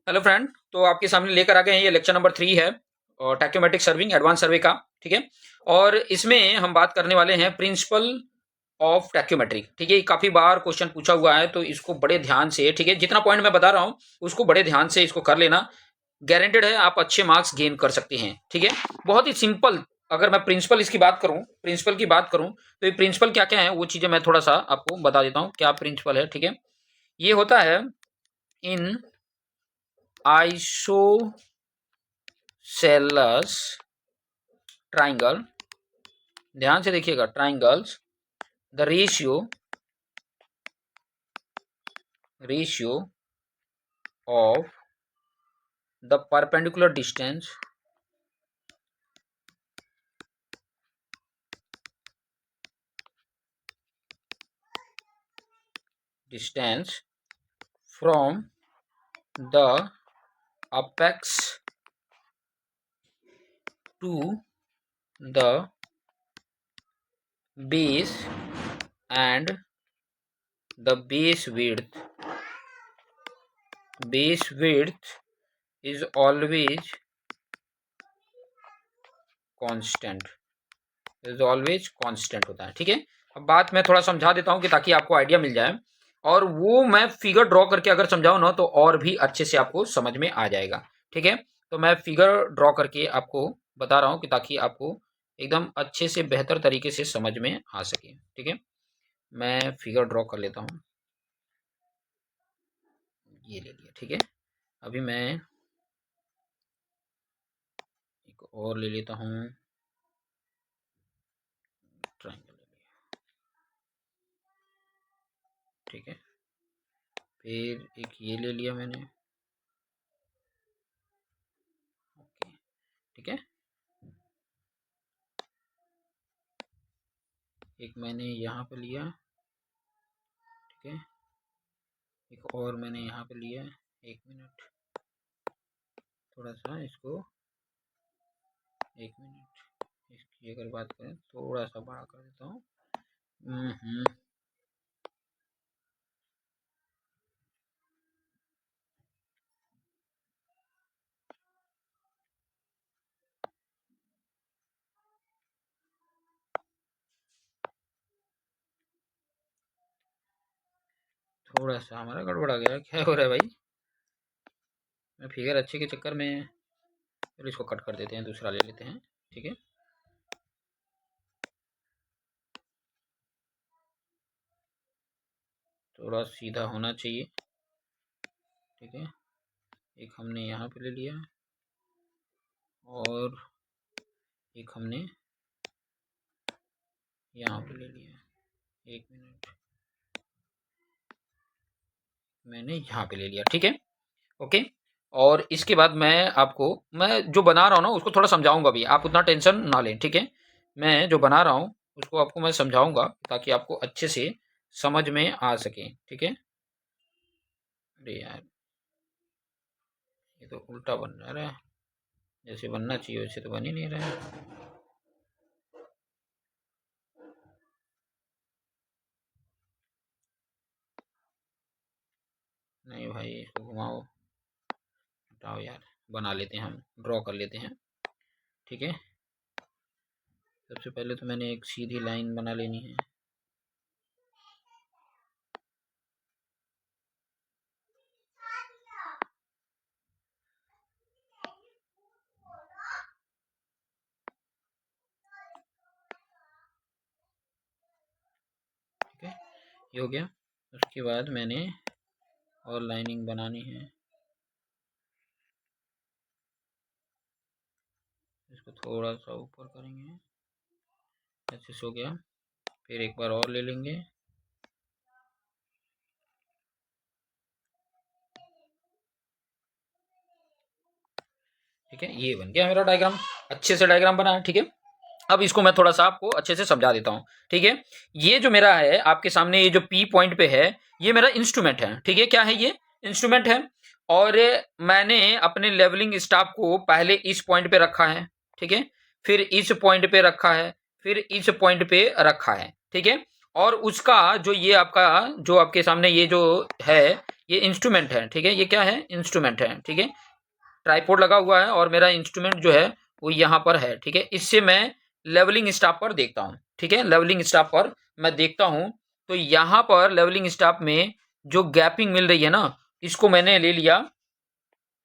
Hello friend, तो आपके सामने लेकर आ गए हैं ये लेक्चर नंबर 3 है और टैक्योमेट्रिक सर्विंग एडवांस सर्वे का। ठीक है। और इसमें हम बात करने वाले हैं प्रिंसिपल ऑफ टैक्योमेट्रिक। ठीक है, काफी बार क्वेश्चन पूछा हुआ है तो इसको बड़े ध्यान से, ठीक है, जितना पॉइंट मैं बता रहा हूँ उसको बड़े ध्यान से इसको कर लेना। गारंटेड है आप अच्छे मार्क्स गेन कर सकते हैं। ठीक है, बहुत ही सिंपल। अगर मैं प्रिंसिपल इसकी बात करूं, प्रिंसिपल की बात करूं तो ये प्रिंसिपल क्या क्या है वो चीजें मैं थोड़ा सा आपको बता देता हूं क्या प्रिंसिपल है। ठीक है, ये होता है इन आइसोसेलस ट्राइंगल। ध्यान से देखिएगा, triangles the ratio of the perpendicular distance from the apex to the base and the base width is always constant होता है। ठीक है, अब बात मैं थोड़ा समझा देता हूं कि ताकि आपको आइडिया मिल जाए, और वो मैं फिगर ड्रॉ करके अगर समझाऊं ना तो और भी अच्छे से आपको समझ में आ जाएगा। ठीक है, तो मैं फिगर ड्रॉ करके आपको बता रहा हूं कि ताकि आपको एकदम अच्छे से बेहतर तरीके से समझ में आ सके। ठीक है, मैं फिगर ड्रॉ कर लेता हूं, ये ले लिया। ठीक है, अभी मैं एक और ले लेता हूं, ट्रायंगल ले लिया। ठीक है, फिर एक ये ले लिया मैंने। ओके, ठीक है, एक मैंने यहाँ पे लिया। ठीक है, एक और मैंने यहाँ पे लिया। एक मिनट, थोड़ा सा इसको, एक मिनट, इसकी अगर बात करें थोड़ा सा बड़ा कर देता हूँ। थोड़ा सा हमारा गड़बड़ा गया, क्या हो रहा है भाई। मैं फिगर अच्छे के चक्कर में, फिर इसको कट कर देते हैं, दूसरा ले लेते हैं। ठीक है, थोड़ा सीधा होना चाहिए। ठीक है, एक हमने यहाँ पे ले लिया और एक हमने यहाँ पे ले लिया। एक मिनट, मैंने यहाँ पे ले लिया। ठीक है, ओके। और इसके बाद मैं जो बना रहा हूँ ना उसको थोड़ा समझाऊंगा भी, आप उतना टेंशन ना लें। ठीक है, मैं जो बना रहा हूँ उसको आपको मैं समझाऊंगा ताकि आपको अच्छे से समझ में आ सके। ठीक है, अरे यार ये तो उल्टा बन रहा है, जैसे बनना चाहिए वैसे तो बन ही नहीं रहा है। नहीं भाई, इसको घुमाओ, हटाओ यार, बना लेते हैं, हम ड्रॉ कर लेते हैं। ठीक है, सबसे पहले तो मैंने एक सीधी लाइन बना लेनी है। ठीक है, ये हो गया। उसके बाद मैंने और लाइनिंग बनानी है, इसको थोड़ा सा ऊपर करेंगे, अच्छे से हो गया। फिर एक बार और ले लेंगे। ठीक है, ये बन गया मेरा डायग्राम, अच्छे से डायग्राम बना है। ठीक है, अब इसको मैं थोड़ा सा आपको अच्छे से समझा देता हूँ। ठीक है, ये जो मेरा है आपके सामने, ये जो पी पॉइंट पे है ये मेरा इंस्ट्रूमेंट है। ठीक है, क्या है ये, इंस्ट्रूमेंट है। और मैंने अपने लेवलिंग स्टाफ को पहले इस पॉइंट पे रखा है। ठीक है, फिर इस पॉइंट पे रखा है, फिर इस पॉइंट पे रखा है। ठीक है, और उसका जो ये आपका, जो आपके सामने ये जो है, ये इंस्ट्रूमेंट है, ठीक है, ये क्या है, इंस्ट्रूमेंट है, ठीक है, ट्राइपॉड लगा हुआ है और मेरा इंस्ट्रूमेंट जो है वो यहाँ पर है, ठीक है। इससे मैं लेवलिंग स्टाफ पर देखता हूँ, ठीक है, लेवलिंग स्टाफ पर मैं देखता हूँ। तो यहाँ पर लेवलिंग स्टाफ में जो गैपिंग मिल रही है ना, इसको मैंने ले लिया,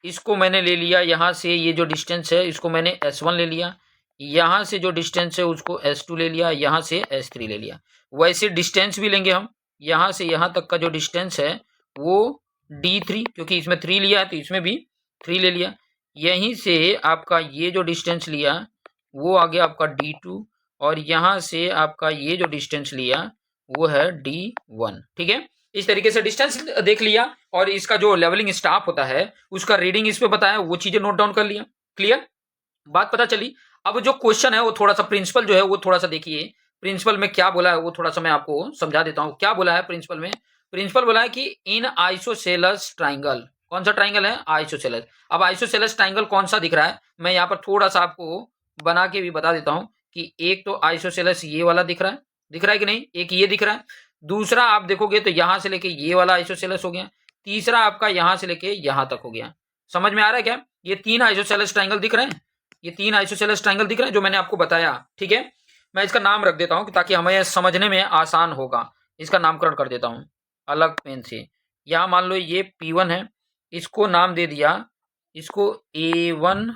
इसको मैंने ले लिया यहाँ से, ये जो डिस्टेंस है इसको मैंने S1 ले लिया, यहाँ से जो डिस्टेंस है उसको S2 ले लिया, यहाँ से S3 ले लिया। वैसे डिस्टेंस भी लेंगे हम, यहाँ से यहाँ तक का जो डिस्टेंस है वो D3, क्योंकि इसमें 3 लिया है तो इसमें भी 3 ले लिया। यहीं से आपका ये जो डिस्टेंस लिया वो आ गया आपका D2, और यहाँ से आपका ये जो डिस्टेंस लिया वो है D1, ठीक है। इस तरीके से डिस्टेंस देख लिया और इसका जो लेवलिंग स्टाफ होता है उसका रीडिंग इस पे बताया, वो चीजें नोट डाउन कर लिया। क्लियर, बात पता चली। अब जो क्वेश्चन है वो थोड़ा सा प्रिंसिपल जो है वो थोड़ा सा देखिए, प्रिंसिपल में क्या बोला है वो थोड़ा सा मैं आपको समझा देता हूं। क्या बोला है प्रिंसिपल में, प्रिंसिपल बोला है कि इन आइसोसेलस ट्राइंगल, कौन सा ट्राइंगल है, आइसोसेलस। अब आइसोसेलस ट्राइंगल कौन सा दिख रहा है, मैं यहाँ पर थोड़ा सा आपको बना के भी बता देता हूं कि एक तो आइसोसेलस ये वाला दिख रहा है, दिख रहा है कि नहीं, एक ये दिख रहा है, दूसरा आप देखोगे तो यहां से लेके ये वाला आइसोसेलस हो गया, तीसरा आपका यहां से लेके यहां तक हो गया। समझ में आ रहा है क्या, ये 3 आइसोसेलस ट्राइंगल दिख रहे हैं, ये 3 आइसोसेलस ट्राइंगल दिख रहे हैं जो मैंने आपको बताया, ठीक है। मैं इसका नाम रख देता हूं ताकि हमें समझने में आसान होगा, इसका नामकरण कर देता हूं अलग पेन से। यहां मान लो ये P1 है, इसको नाम दे दिया, इसको A1,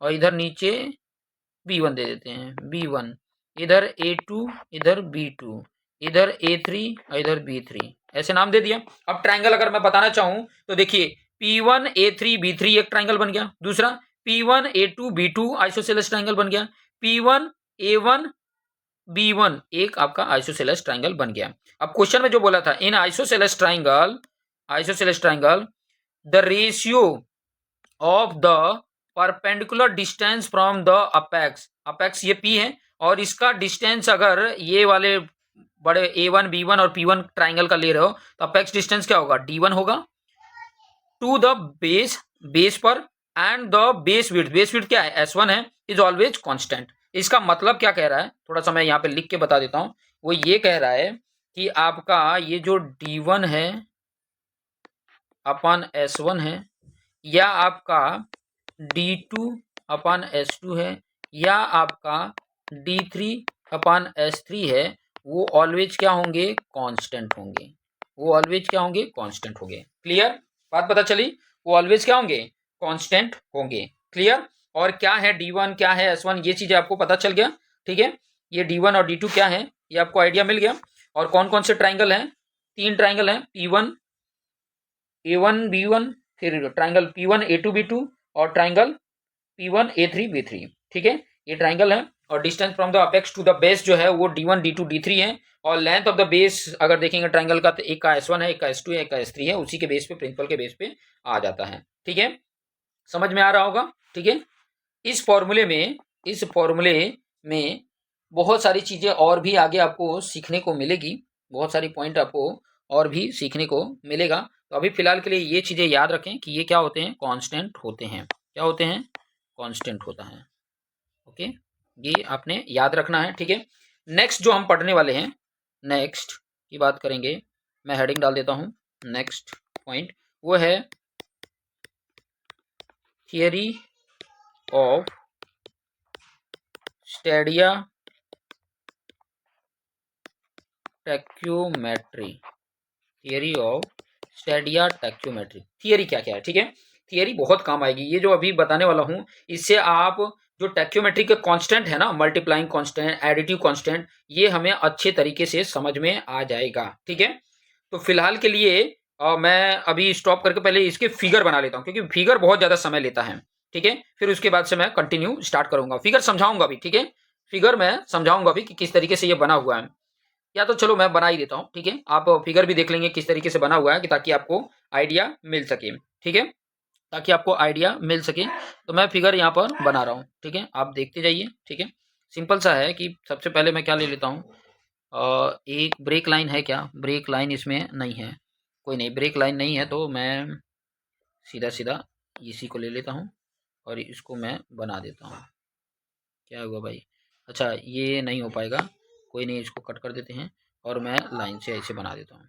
और इधर नीचे B1 दे देते हैं, B1, इधर A2, इधर B2, इधर A3 और इधर B3, ऐसे नाम दे दिया। अब ट्राइंगल अगर मैं बताना चाहूं तो देखिए P1 A3 B3 एक ट्राइंगल बन गया, दूसरा P1 A2 B2 isosceles triangle बन गया, P1 A1 B1 एक आपका आइसोसेलेस ट्राइंगल बन गया। अब क्वेश्चन में जो बोला था in isosceles triangle, isosceles triangle the ratio of the perpendicular distance from the apex, apex ये P है और इसका डिस्टेंस अगर ये वाले बड़े A1 B1 और P1 ट्राइंगल का ले रहे हो तो अपेक्स डिस्टेंस क्या होगा, D1 होगा, टू द बेस, बेस पर, and the base width, base width क्या है S1 है, इज ऑलवेज कांस्टेंट। इसका मतलब क्या कह रहा है, थोड़ा सा मैं यहाँ पे लिख के बता देता हूँ। वो ये कह रहा है कि आपका ये जो D1 है अपन S1 है, या आपका D2 अपन S2 है, या आपका D3 अपन S3 है, वो ऑलवेज क्या होंगे, कांस्टेंट होंगे, वो ऑलवेज क्या होंगे, कांस्टेंट होंगे। क्लियर, बात पता चली, वो ऑलवेज क्या होंगे, कांस्टेंट होंगे। क्लियर, और क्या है D1 क्या है S1 ये चीजें आपको पता चल गया, ठीक है। ये D1 और D2 क्या है ये आपको आइडिया मिल गया। और कौन कौन से ट्राइंगल हैं, 3 ट्राइंगल हैं, P1 A1 B1, फिर ट्राइंगल P1 A2 B2 और ट्राइंगल P1 A3 B3, ठीक है, ये ट्राइंगल है। और distance from the apex to the base जो है वो D1 D2 D3 है। और लेंथ ऑफ द बेस अगर देखेंगे ट्राइंगल का तो एक का S1 है, एक का S2 है, एक का S3 है, उसी के बेस पे, प्रिंसिपल के बेस पे आ जाता है, ठीक है। समझ में आ रहा होगा, ठीक है। इस फॉर्मूले में, इस फॉर्मूले में बहुत सारी चीजें और भी आगे आपको सीखने को मिलेगी, बहुत सारी पॉइंट आपको और भी सीखने को मिलेगा। तो अभी फिलहाल के लिए ये चीजें याद रखें कि ये क्या होते हैं, कांस्टेंट होते हैं, क्या होते हैं, कांस्टेंट होता है, ओके, ये आपने याद रखना है, ठीक है। नेक्स्ट जो हम पढ़ने वाले हैं, नेक्स्ट की बात करेंगे, मैं हेडिंग डाल देता हूं, नेक्स्ट पॉइंट वो है theory of Stadia tacheometry, theory of Stadia tacheometry. Theory क्या क्या है, ठीक है, थियरी बहुत काम आएगी। ये जो अभी बताने वाला हूं इससे आप जो टैक्योमेट्री के कांस्टेंट है ना, मल्टीप्लाइंग कांस्टेंट, एडिटिव कांस्टेंट, ये हमें अच्छे तरीके से समझ में आ जाएगा, ठीक है। तो फिलहाल के लिए मैं अभी स्टॉप करके पहले इसके फिगर बना लेता हूं, क्योंकि फिगर बहुत ज्यादा समय लेता है, ठीक है। फिर उसके बाद से मैं कंटिन्यू स्टार्ट करूंगा, फिगर समझाऊंगा भी, ठीक है, फिगर मैं समझाऊंगा भी कि किस तरीके से ये बना हुआ है। या तो चलो मैं बना ही देता हूँ, ठीक है, आप फिगर भी देख लेंगे किस तरीके से बना हुआ है, कि ताकि आपको आइडिया मिल सके, ठीक है, ताकि आपको आइडिया मिल सके। तो मैं फिगर यहाँ पर बना रहा हूँ, ठीक है, आप देखते जाइए, ठीक है। सिंपल सा है कि सबसे पहले मैं क्या ले लेता हूँ, एक ब्रेक लाइन है, क्या ब्रेक लाइन इसमें नहीं है, कोई नहीं, ब्रेक लाइन नहीं है, तो मैं सीधा सीधा इसी को ले लेता हूँ और इसको मैं बना देता हूँ। क्या हुआ भाई, अच्छा ये नहीं हो पाएगा, कोई नहीं, इसको कट कर देते हैं और मैं लाइन से ऐसे बना देता हूँ।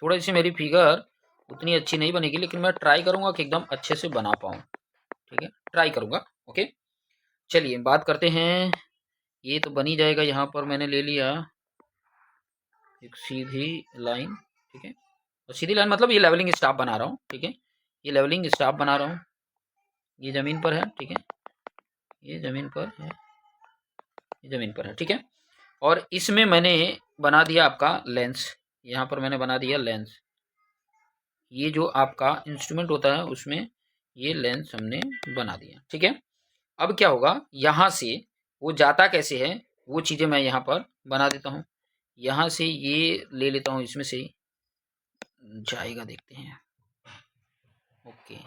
थोड़ी सी मेरी फिगर उतनी अच्छी नहीं बनेगी, लेकिन मैं ट्राई करूँगा कि एकदम अच्छे से बना पाऊँ। ठीक है, ट्राई करूँगा। ओके, चलिए बात करते हैं। ये तो बन ही जाएगा। यहाँ पर मैंने ले लिया एक सीधी लाइन। ठीक है, और सीधी लाइन मतलब ये लेवलिंग स्टाफ बना रहा हूँ। ठीक है, ये लेवलिंग स्टाफ बना रहा हूँ। ये ज़मीन पर है। ठीक है, ये ज़मीन पर है, ये ज़मीन पर है। ठीक है, और इसमें मैंने बना दिया आपका लेंस। यहाँ पर मैंने बना दिया लेंस। ये जो आपका इंस्ट्रूमेंट होता है उसमें ये लेंस हमने बना दिया। ठीक है, अब क्या होगा, यहाँ से वो जाता कैसे है वो चीज़ें मैं यहाँ पर बना देता हूँ। यहाँ से ये ले लेता हूँ, इसमें से जाएगा, देखते हैं। ओके,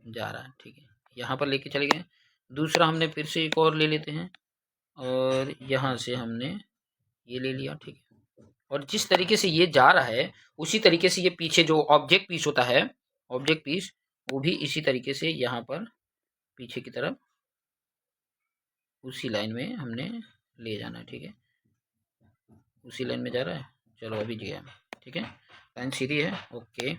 जा रहा है। ठीक है, यहाँ पर लेके चले गए। दूसरा हमने फिर से एक और ले लेते हैं, और यहाँ से हमने ये ले लिया। ठीक है, और जिस तरीके से ये जा रहा है उसी तरीके से ये पीछे जो ऑब्जेक्ट पीस होता है, ऑब्जेक्ट पीस, वो भी इसी तरीके से यहाँ पर पीछे की तरफ उसी लाइन में हमने ले जाना है। ठीक है, उसी लाइन में जा रहा है। चलो अभी गया। ठीक है, लाइन सीधी है। ओके,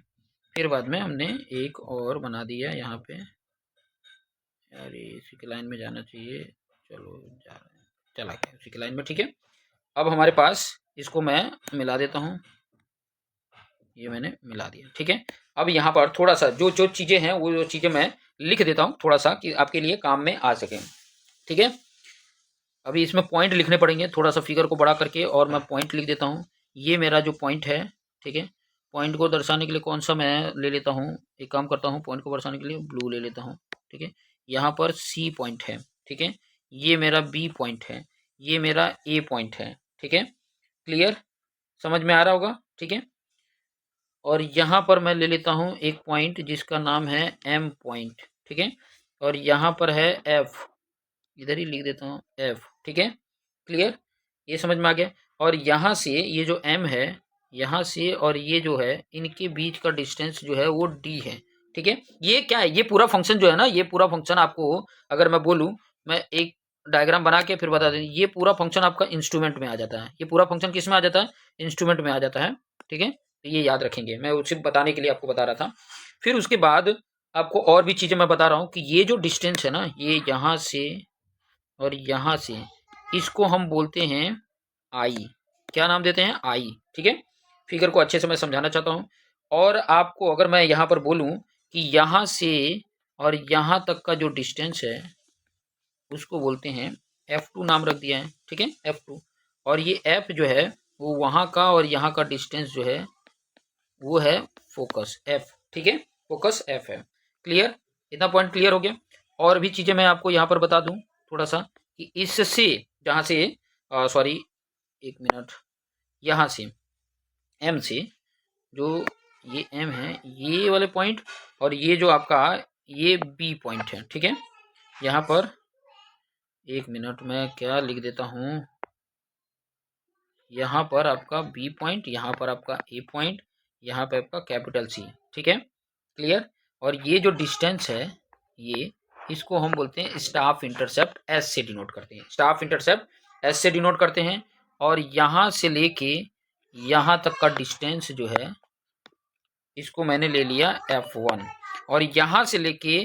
फिर बाद में हमने एक और बना दिया यहाँ पे। यार ये इसी की लाइन में जाना चाहिए। चलो जा रहा है, चला गया उसी की लाइन में। ठीक है, अब हमारे पास, इसको मैं मिला देता हूँ। ये मैंने मिला दिया। ठीक है, अब यहाँ पर थोड़ा सा जो जो चीज़ें हैं वो जो चीज़ें मैं लिख देता हूँ थोड़ा सा, कि आपके लिए काम में आ सके। ठीक है, अभी इसमें पॉइंट लिखने पड़ेंगे, थोड़ा सा फिगर को बड़ा करके, और मैं पॉइंट लिख देता हूँ। ये मेरा जो पॉइंट है। ठीक है, पॉइंट को दर्शाने के लिए कौन सा मैं ले लेता हूँ, एक काम करता हूँ, पॉइंट को दर्शाने के लिए ब्लू ले लेता हूँ। ठीक है, यहाँ पर सी पॉइंट है। ठीक है, ये मेरा बी पॉइंट है, ये मेरा ए पॉइंट है। ठीक है, क्लियर, समझ में आ रहा होगा। ठीक है, और यहाँ पर मैं ले लेता हूँ एक पॉइंट जिसका नाम है एम पॉइंट। ठीक है, और यहाँ पर है एफ, इधर ही लिख देता हूँ एफ। ठीक है, क्लियर, ये समझ में आ गया। और यहाँ से ये जो एम है, यहाँ से और ये जो है, इनके बीच का डिस्टेंस जो है वो डी है। ठीक है, ये क्या है, ये पूरा फंक्शन जो है ना, ये पूरा फंक्शन आपको अगर मैं बोलूँ, मैं एक डायग्राम बना के फिर बता दें, ये पूरा फंक्शन आपका इंस्ट्रूमेंट में आ जाता है। ये पूरा फंक्शन किस में आ जाता है, इंस्ट्रूमेंट में आ जाता है। ठीक है, तो ये याद रखेंगे, मैं उसे बताने के लिए आपको बता रहा था। फिर उसके बाद आपको और भी चीज़ें मैं बता रहा हूँ कि ये जो डिस्टेंस है ना, ये यहाँ से और यहाँ से, इसको हम बोलते हैं आई। क्या नाम देते हैं, आई। ठीक है, फिगर को अच्छे से मैं समझाना चाहता हूँ। और आपको अगर मैं यहाँ पर बोलूँ कि यहाँ से और यहाँ तक का जो डिस्टेंस है उसको बोलते हैं F2, नाम रख दिया है। ठीक है, F2, और ये F जो है वो वहाँ का और यहाँ का डिस्टेंस जो है वो है फोकस F। ठीक है, फोकस F है। क्लियर, इतना पॉइंट क्लियर हो गया। और भी चीज़ें मैं आपको यहाँ पर बता दूँ थोड़ा सा, कि इससे जहाँ से, सॉरी एक मिनट, यहाँ से M से, जो ये M है, ये वाले पॉइंट, और ये जो आपका ये B पॉइंट है। ठीक है, यहाँ पर एक मिनट में क्या लिख देता हूँ, यहाँ पर आपका B पॉइंट, यहाँ पर आपका A पॉइंट, यहाँ पे आपका कैपिटल C। ठीक है, क्लियर, और ये जो डिस्टेंस है ये, इसको हम बोलते हैं स्टाफ इंटरसेप्ट, एस से डिनोट करते हैं। स्टाफ इंटरसेप्ट एस से डिनोट करते हैं। और यहाँ से लेके यहाँ तक का डिस्टेंस जो है, इसको मैंने ले लिया F1, और यहाँ से लेके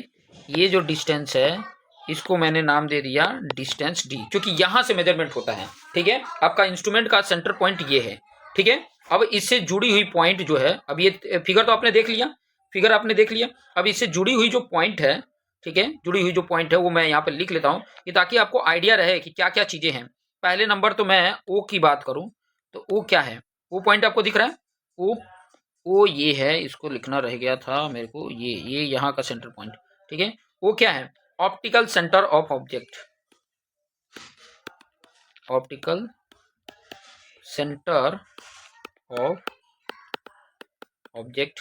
ये जो डिस्टेंस है इसको मैंने नाम दे दिया डिस्टेंस डी, क्योंकि यहाँ से मेजरमेंट होता है। ठीक है, आपका इंस्ट्रूमेंट का सेंटर पॉइंट ये है। ठीक है, अब इससे जुड़ी हुई पॉइंट जो है, अब ये फिगर तो आपने देख लिया, फिगर आपने देख लिया। अब इससे जुड़ी हुई जो पॉइंट है, ठीक है, जुड़ी हुई जो पॉइंट है वो मैं यहाँ पे लिख लेता हूँ, कि ताकि आपको आइडिया रहे कि क्या क्या चीजें हैं। पहले नंबर तो मैं ओ की बात करूँ तो ओ क्या है, वो पॉइंट आपको दिख रहा है, ओ ये है, इसको लिखना रह गया था मेरे को, ये यहाँ का सेंटर पॉइंट। ठीक है, वो क्या है, optical centre of object, optical centre of object.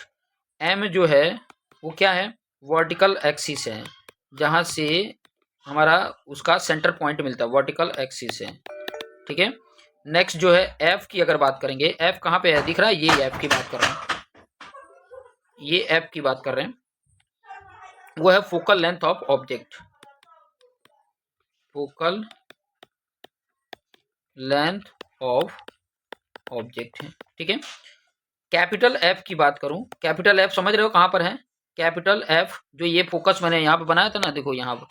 M जो है वो क्या है, वर्टिकल एक्सिस है, जहाँ से हमारा उसका सेंटर पॉइंट मिलता है, वर्टिकल एक्सिस है। ठीक है, नेक्स्ट जो है एफ की अगर बात करेंगे, एफ कहाँ पे है, दिख रहा है, ये एफ की बात कर रहे हैं, ये एफ की बात कर रहे हैं, वो है focal length of object, focal length of object है। ठीक है, कैपिटल एफ की बात करूं, कैपिटल एफ समझ रहे हो कहां पर है? कैपिटल एफ जो ये फोकस मैंने यहाँ पे बनाया था ना, देखो यहाँ पर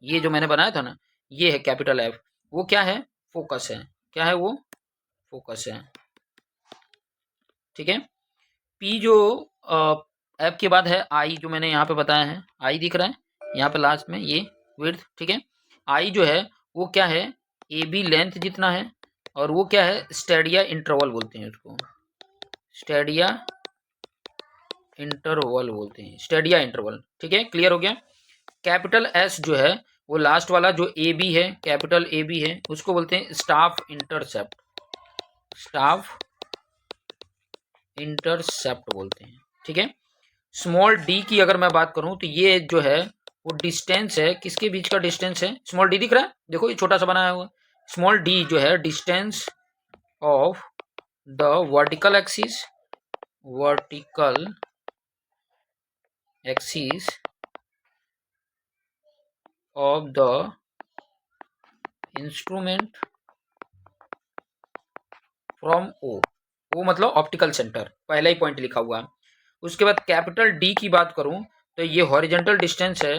ये जो मैंने बनाया था ना, ये है कैपिटल एफ। वो क्या है? फोकस है। क्या है वो? फोकस है। ठीक है। पी जो एफ के बाद है आई, जो मैंने यहाँ पे बताया है, आई दिख रहा है यहाँ पे लास्ट में, ये विड्थ। ठीक है। आई जो है वो क्या है? ए बी लेंथ जितना है, और वो क्या है? स्टेडिया इंटरवल बोलते हैं उसको, स्टेडिया इंटरवल बोलते हैं, स्टेडिया इंटरवल। ठीक है, क्लियर हो गया। कैपिटल एस जो है वो लास्ट वाला जो ए बी है, कैपिटल ए बी है, उसको बोलते हैं स्टाफ इंटरसेप्ट, स्टाफ इंटरसेप्ट बोलते हैं। ठीक है। स्मॉल डी की अगर मैं बात करूं तो ये जो है वो डिस्टेंस है, किसके बीच का डिस्टेंस है? स्मॉल डी दिख रहा है, देखो ये छोटा सा बनाया हुआ। स्मॉल डी जो है distance of the vertical axis, vertical axis of the instrument from O, O मतलब ऑप्टिकल सेंटर, पहला ही पॉइंट लिखा हुआ है। उसके बाद कैपिटल डी की बात करूं तो ये हॉरिजॉन्टल डिस्टेंस है,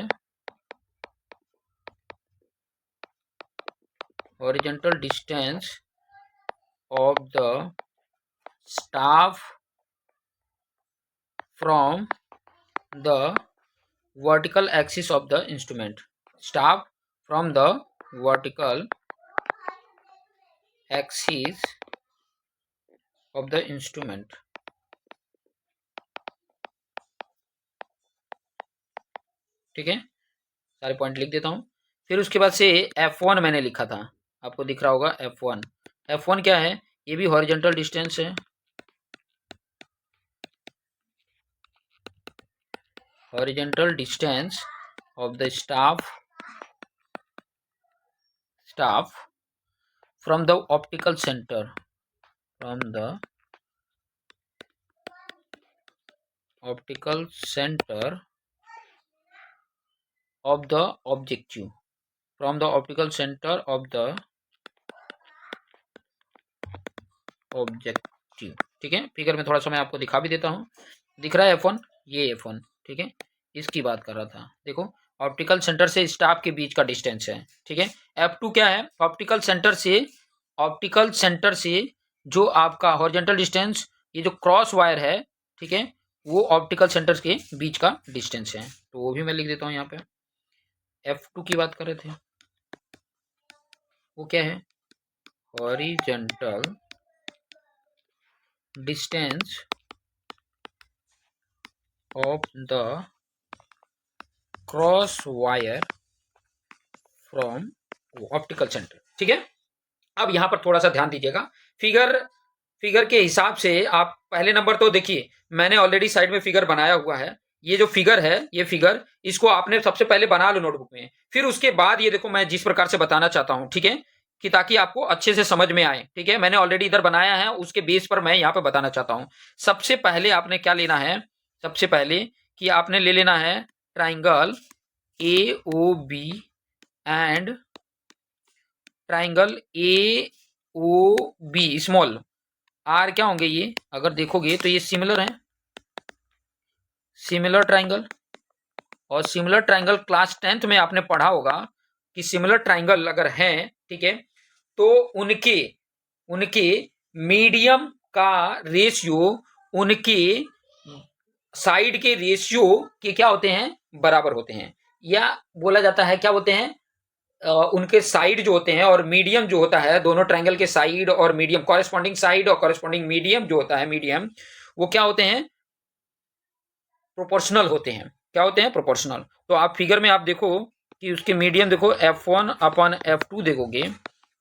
horizontal distance of the staff from the vertical axis of the instrument, staff from the vertical axis of the instrument. ठीक है, सारे पॉइंट लिख देता हूँ। फिर उसके बाद से F1 मैंने लिखा था, आपको दिख रहा होगा F1। F1 क्या है? ये भी हॉरिजॉन्टल डिस्टेंस है, horizontal distance of the staff from the optical centre, from the optical centre of the objective, from the optical center of the objective। ठीक है, फिगर में थोड़ा सा मैं आपको दिखा भी देता हूँ, दिख रहा है F1, ये F1। ठीक है, इसकी बात कर रहा था। देखो ऑप्टिकल सेंटर से स्टाफ के बीच का डिस्टेंस है। ठीक है। F2 क्या है? ऑप्टिकल सेंटर से जो आपका हॉरिजॉन्टल डिस्टेंस, ये जो क्रॉस वायर है, ठीक है, वो ऑप्टिकल सेंटर के बीच का डिस्टेंस है, तो वो भी मैं लिख देता हूँ यहाँ पे। F2 की बात कर रहे थे, वो क्या है? Horizontal distance of the cross wire from optical centre. ठीक है। अब यहां पर थोड़ा सा ध्यान दीजिएगा, फिगर के हिसाब से आप पहले नंबर तो देखिए, मैंने ऑलरेडी साइड में फिगर बनाया हुआ है। ये जो फिगर है, ये फिगर, इसको आपने सबसे पहले बना लो नोटबुक में, फिर उसके बाद ये देखो मैं जिस प्रकार से बताना चाहता हूं, ठीक है, कि ताकि आपको अच्छे से समझ में आए। ठीक है, मैंने ऑलरेडी इधर बनाया है, उसके बेस पर मैं यहाँ पे बताना चाहता हूँ। सबसे पहले आपने क्या लेना है? सबसे पहले कि आपने ले लेना है triangle A O B and triangle A O B small R, क्या होंगे ये? अगर देखोगे तो ये सिमिलर है, सिमिलर ट्राइंगल। और सिमिलर ट्राइंगल क्लास 10th में आपने पढ़ा होगा कि सिमिलर ट्राइंगल अगर हैं, ठीक है, तो उनके उनके मीडियम का रेशियो उनके साइड के रेशियो के क्या होते हैं? बराबर होते हैं। या बोला जाता है क्या बोलते हैं? उनके साइड जो होते हैं और मीडियम जो होता है, दोनों ट्रायंगल के साइड और मीडियम, कॉरेस्पॉन्डिंग साइड और कॉरेस्पॉन्डिंग मीडियम जो होता है, मीडियम, वो क्या होते हैं? प्रोपोर्शनल होते हैं। क्या होते हैं? प्रोपोर्शनल। तो आप फिगर में आप देखो कि उसके मीडियम देखो, F1 अपॉन F2 देखोगे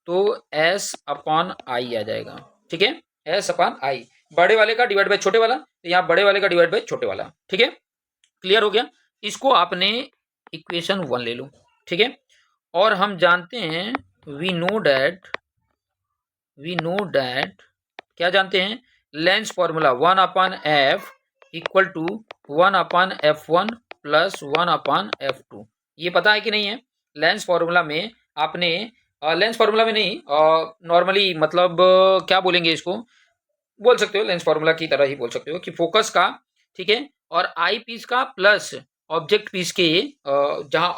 तो S अपॉन आई आ जाएगा। ठीक है, S अपॉन आई, बड़े वाले का डिवाइड बाय छोटे वाला, तो यहाँ बड़े वाले का डिवाइड बाय छोटे वाला। ठीक है, क्लियर हो गया। इसको आपने इक्वेशन 1 ले लो। ठीक है, और हम जानते हैं, वी नो डैट क्या जानते हैं? Lens formula 1 upon F equal to 1 upon F1 plus 1 upon F2। ये पता है कि नहीं है? लेंस फॉर्मूला में आपने लेंस फॉर्मूला में नहीं, नॉर्मली मतलब क्या बोलेंगे इसको, बोल सकते हो, लेंस फार्मूला की तरह ही बोल सकते हो कि फोकस का, ठीक है, और आई पीस का प्लस ऑब्जेक्ट पीस के, जहां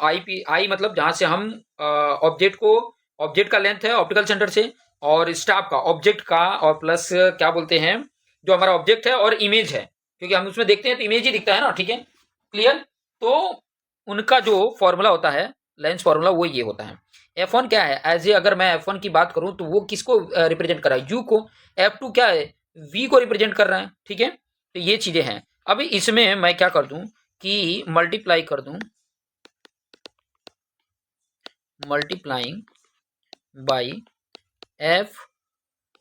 आई मतलब जहां से हम ऑब्जेक्ट का लेंथ है ऑप्टिकल सेंटर से, और स्टाफ का ऑब्जेक्ट का, और प्लस क्या बोलते हैं, जो हमारा ऑब्जेक्ट है और इमेज है, क्योंकि हम उसमें देखते हैं तो इमेज ही दिखता है ना, ठीक है, क्लियर। तो उनका जो फॉर्मूला होता है लेंस फार्मूला वो ये होता है। F1 क्या है, एज ए अगर मैं F1 की बात करूं तो वो किसको रिप्रेजेंट कर रहा है, U को। F2 क्या है, V को रिप्रेजेंट कर रहा है, ठीक है। तो ये चीजें हैं। अभी इसमें मैं क्या कर दूं कि मल्टीप्लाई कर दूं, multiplying by F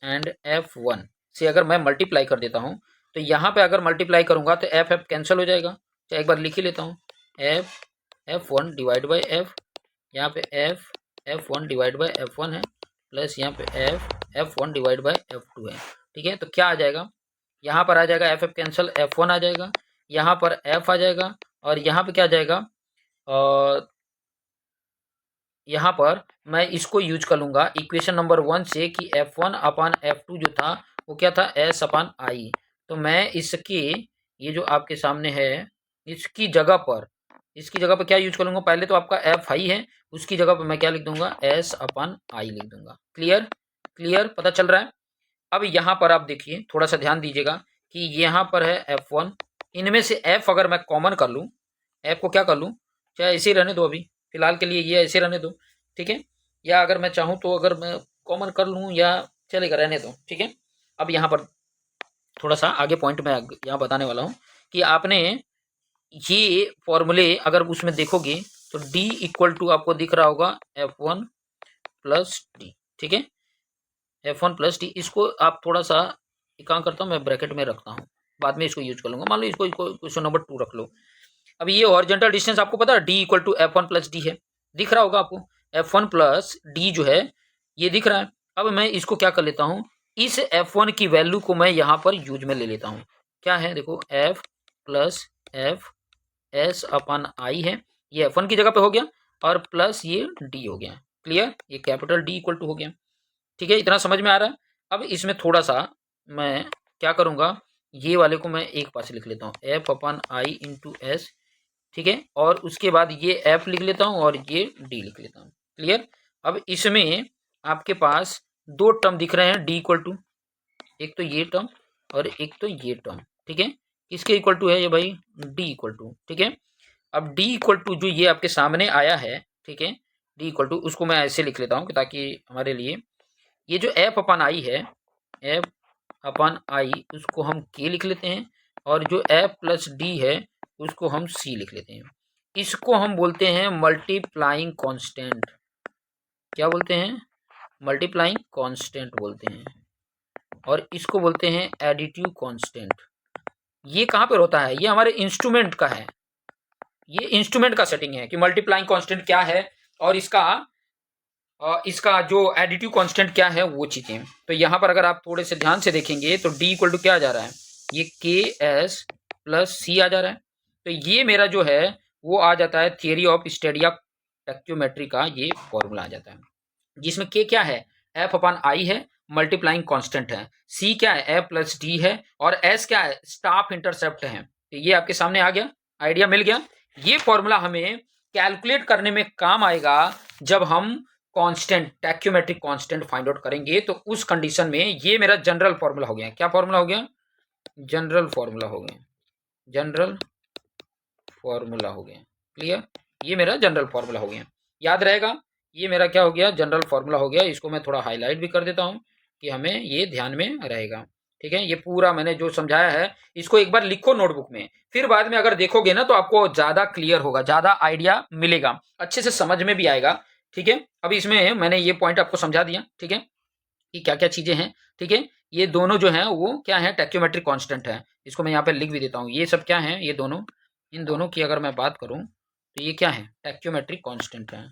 and F1 से अगर मैं मल्टीप्लाई कर देता हूं, तो यहां पे अगर मल्टीप्लाई करूंगा तो F कैंसिल हो जाएगा। तो एक बार लिख ही लेता हूं, F1 डिवाइड बाई F, यहाँ पे F1 डिवाइड बाई F1 है, प्लस यहाँ पे F1 डिवाइड बाई F2 है, ठीक है। तो क्या आ जाएगा, यहाँ पर आ जाएगा F कैंसिल, F1 आ जाएगा, यहाँ पर F आ जाएगा, और यहाँ पे क्या आ जाएगा, यहाँ पर मैं इसको यूज कर लूँगा इक्वेशन नंबर 1 से कि F1 अपान F2 जो था वो क्या था, S अपान आई। तो मैं इसके, ये जो आपके सामने है, इसकी जगह पर क्या यूज करूँगा, पहले तो आपका F हाई है, उसकी जगह पर मैं क्या लिख दूंगा, S अपान आई लिख दूंगा। क्लियर पता चल रहा है। अब यहाँ पर आप देखिए, थोड़ा सा ध्यान दीजिएगा कि यहाँ पर है F1, इनमें से F अगर मैं कॉमन कर लूँ, F को क्या कर लूँ, चाहे ऐसे ही रहने दो, अभी फिलहाल के लिए ये ऐसे रहने दो, ठीक है, या अगर मैं चाहूँ तो अगर मैं कॉमन कर लूँ या चलेगा, रहने दो, ठीक है। अब यहाँ पर थोड़ा सा आगे पॉइंट मैं यहाँ बताने वाला हूँ कि आपने ये फॉर्मूले अगर उसमें देखोगे तो D इक्वल टू आपको दिख रहा होगा F1 प्लस डी, ठीक है, F1 प्लस डी। इसको आप थोड़ा सा काम करता हूँ मैं, ब्रैकेट में रखता हूँ, बाद में इसको यूज कर लूंगा। मान लो इसको क्वेश्चन नंबर 2 रख लो। अब ये हॉरिजॉन्टल डिस्टेंस आपको पता है D equal to F1 plus D है, दिख रहा होगा आपको, F1 प्लस डी जो है ये दिख रहा है। अब मैं इसको क्या कर लेता हूँ, इस F1 की वैल्यू को मैं यहाँ पर यूज में ले लेता हूँ। क्या है, देखो F प्लस F S अपन आई है, ये F1 की जगह पे हो गया, और प्लस ये D हो गया। क्लियर, ये कैपिटल D इक्वल टू हो गया, ठीक है, इतना समझ में आ रहा है। अब इसमें थोड़ा सा मैं क्या करूँगा, ये वाले को मैं एक पास लिख लेता हूँ, F अपन आई इंटू एस, ठीक है, और उसके बाद ये F लिख लेता हूँ और ये D लिख लेता हूँ। क्लियर। अब इसमें आपके पास दो टर्म दिख रहे हैं D इक्वल टू, एक तो ये टर्म और एक तो ये टर्म, ठीक है, किसके इक्वल टू है ये भाई, D इक्वल टू, ठीक है। अब D इक्वल टू जो ये आपके सामने आया है, ठीक है, D इक्वल टू, उसको मैं ऐसे लिख लेता हूँ ताकि हमारे लिए ये जो F अपन आई है, F अपन आई उसको हम K लिख लेते हैं, और जो F प्लस D है उसको हम C लिख लेते हैं। इसको हम बोलते हैं मल्टीप्लाइंग कांस्टेंट। क्या बोलते हैं, मल्टीप्लाइंग कांस्टेंट बोलते हैं, और इसको बोलते हैं एडिटिव कांस्टेंट। ये कहाँ पर होता है, ये हमारे इंस्ट्रूमेंट का है, ये इंस्ट्रूमेंट का सेटिंग है कि मल्टीप्लाइंग कांस्टेंट क्या है, और इसका जो एडिटिव कांस्टेंट क्या है वो चीजें। तो यहाँ पर अगर आप थोड़े से ध्यान से देखेंगे तो D इक्वल टू क्या आ जा रहा है, ये KS प्लस C आ जा रहा है। तो ये मेरा जो है वो आ जाता है थियरी ऑफ स्टेडियोमेट्री का ये फॉर्मूला आ जाता है, जिसमें K क्या है, F अपन आई है, मल्टीप्लाइंग कांस्टेंट है, C क्या है, F प्लस D है, और S क्या है, स्टाफ इंटरसेप्ट है। तो ये आपके सामने आ गया, आइडिया मिल गया। ये फॉर्मूला हमें कैलकुलेट करने में काम आएगा जब हम कांस्टेंट, टैक्योमेट्रिक कांस्टेंट फाइंड आउट करेंगे। तो उस कंडीशन में ये मेरा जनरल फॉर्मूला हो गया। क्या फॉर्मूला हो गया, जनरल फॉर्मूला हो गया, जनरल फॉर्मूला हो गया। क्लियर, ये मेरा जनरल फॉर्मूला हो गया, याद रहेगा, ये मेरा क्या हो गया, जनरल फॉर्मूला हो गया। इसको मैं थोड़ा हाईलाइट भी कर देता हूँ कि हमें ये ध्यान में रहेगा, ठीक है। ये पूरा मैंने जो समझाया है इसको एक बार लिखो नोटबुक में, फिर बाद में अगर देखोगे ना तो आपको ज्यादा क्लियर होगा, ज्यादा आइडिया मिलेगा, अच्छे से समझ में भी आएगा, ठीक है। अभी इसमें मैंने ये पॉइंट आपको समझा दिया, ठीक है, कि क्या क्या चीजें हैं, ठीक है। ये दोनों जो है वो क्या है, टैक्योमेट्रिक कांस्टेंट है। इसको मैं यहाँ पे लिख भी देता हूँ, ये सब क्या है, ये दोनों, इन दोनों की अगर मैं बात करूँ तो ये क्या है, टैक्योमेट्रिक कांस्टेंट है,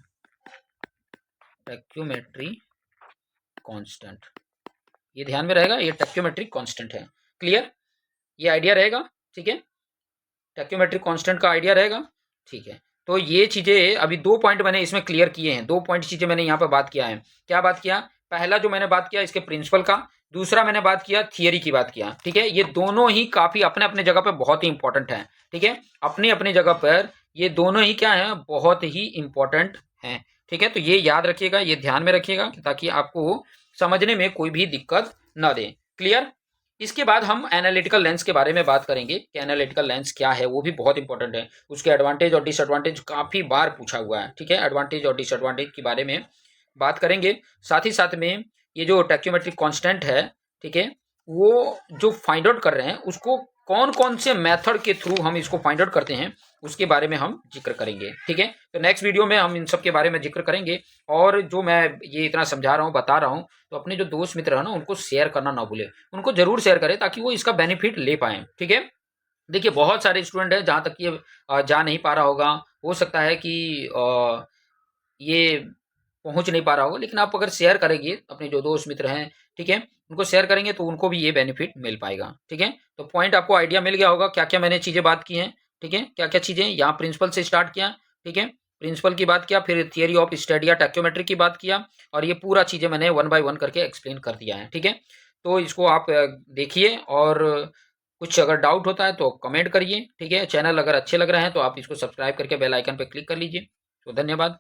टैक्योमेट्री कांस्टेंट, ये ध्यान में रहेगा, ये टैक्योमेट्रिक कांस्टेंट है। क्लियर, ये आइडिया रहेगा, ठीक है, टैक्योमेट्रिक कांस्टेंट का आइडिया रहेगा, ठीक है। तो ये चीजें अभी दो पॉइंट मैंने इसमें क्लियर किए हैं, दो पॉइंट चीजें मैंने यहाँ पे बात किया है। क्या बात किया, पहला जो मैंने बात किया इसके प्रिंसिपल का, दूसरा मैंने बात किया थियरी की बात किया, ठीक है। ये दोनों ही काफी अपने अपने जगह पर बहुत ही इंपॉर्टेंट है, ठीक है। अपनी अपनी जगह पर ये दोनों ही क्या है, बहुत ही इंपॉर्टेंट हैं, ठीक है। तो ये याद रखिएगा, ये ध्यान में रखिएगा ताकि आपको समझने में कोई भी दिक्कत ना दे। क्लियर। इसके बाद हम एनालिटिकल लेंस के बारे में बात करेंगे कि एनालिटिकल लेंस क्या है, वो भी बहुत इंपॉर्टेंट है। उसके एडवांटेज और डिसएडवांटेज काफी बार पूछा हुआ है, ठीक है। एडवांटेज और डिसएडवांटेज के बारे में बात करेंगे। साथ ही साथ में ये जो टैक्योमेट्रिक कांस्टेंट है, ठीक है, वो जो फाइंड आउट कर रहे हैं उसको कौन कौन से मेथड के थ्रू हम इसको फाइंड आउट करते हैं, उसके बारे में हम जिक्र करेंगे, ठीक है। तो नेक्स्ट वीडियो में हम इन सब के बारे में जिक्र करेंगे। और जो मैं ये इतना समझा रहा हूँ, बता रहा हूँ, तो अपने जो दोस्त मित्र है ना, उनको शेयर करना ना भूले, उनको जरूर शेयर करें ताकि वो इसका बेनिफिट ले पाए, ठीक है। देखिए बहुत सारे स्टूडेंट हैं जहाँ तक ये जा नहीं पा रहा होगा, हो सकता है कि ये पहुंच नहीं पा रहा होगा, लेकिन आप अगर शेयर करेंगे अपने जो दोस्त मित्र हैं, ठीक है, उनको शेयर करेंगे तो उनको भी ये बेनिफिट मिल पाएगा, ठीक है। तो पॉइंट आपको आइडिया मिल गया होगा क्या क्या मैंने चीज़ें बात की हैं, ठीक है, क्या क्या चीज़ें यहाँ प्रिंसिपल से स्टार्ट किया, ठीक है, प्रिंसिपल की बात किया, फिर थियरी ऑफ स्टेडिया टैक्योमेट्री की बात किया, और ये पूरा चीज़ें मैंने 1 बाय 1 करके एक्सप्लेन कर दिया है, ठीक है। तो इसको आप देखिए, और कुछ अगर डाउट होता है तो कमेंट करिए, ठीक है। चैनल अगर अच्छे लग रहे हैं तो आप इसको सब्सक्राइब करके बेल आइकन पर क्लिक कर लीजिए। तो धन्यवाद।